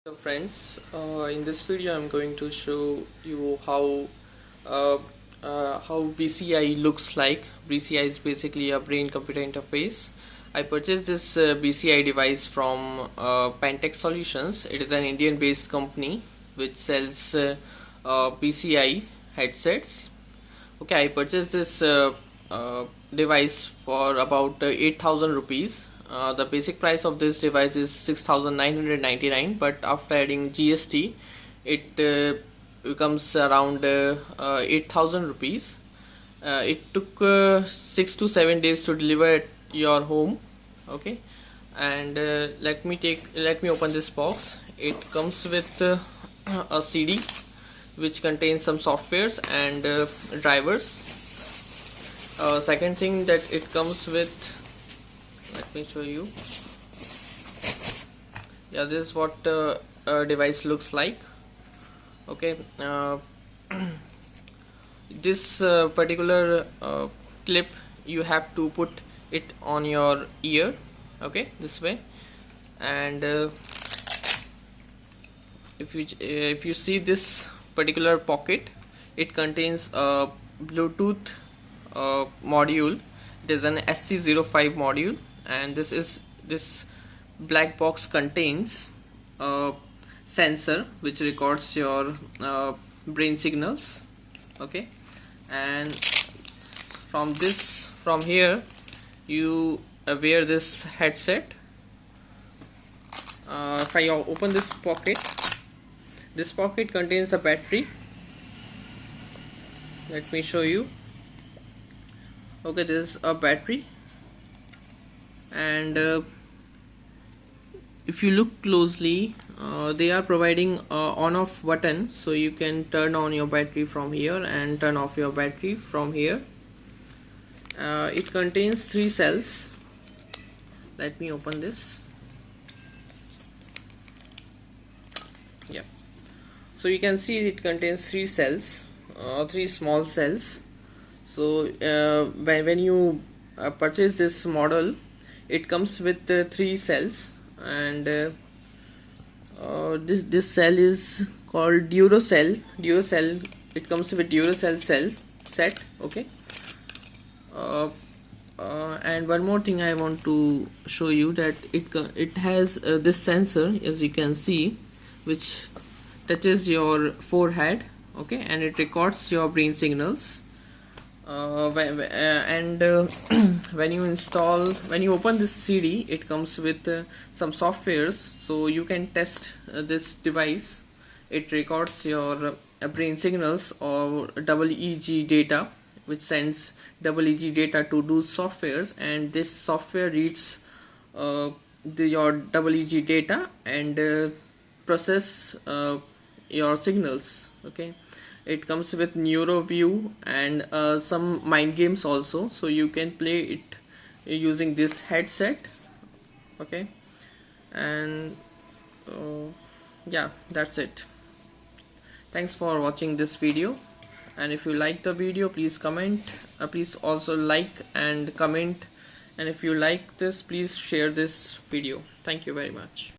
So friends, in this video I'm going to show you uh, how BCI looks like. BCI is basically a brain computer interface. I purchased this BCI device from Pantech Solutions. It is an Indian based company which sells BCI headsets. Okay, I purchased this device for about 8,000 rupees. The basic price of this device is 6,999, but after adding GST it becomes around 8,000 rupees. It took 6 to 7 days to deliver at your home. Okay, and let me open this box. It comes with a CD which contains some softwares and drivers. Second thing that it comes with, let me show you. Yeah, this is what device looks like. Okay, this particular clip, you have to put it on your ear, okay, this way. And if you see this particular pocket, it contains a Bluetooth module. It is an SC05 module, and this black box contains a sensor which records your brain signals. Okay, and from here you wear this headset. If I open this pocket contains a battery. Let me show you. Okay, this is a battery, and if you look closely, they are providing on-off button, so you can turn on your battery from here and turn off your battery from here. It contains 3 cells. Let me open this. Yeah, so you can see it contains 3 cells, 3 small cells. So when you purchase this model, it comes with 3 cells, and this cell is called Duracell. It comes with Duracell cell set. Okay, and one more thing I want to show you, that it has this sensor, as you can see, which touches your forehead. Okay, and it records your brain signals. When you open this CD, it comes with some softwares, so you can test this device. It records your brain signals or EEG data, which sends EEG data to those softwares, and this software reads your EEG data and process your signals. Okay, it comes with NeuroView and some mind games also, so you can play it using this headset. Okay, and yeah, that's it. Thanks for watching this video, and if you like the video, please comment. Please also like and comment, and if you like this, please share this video. Thank you very much.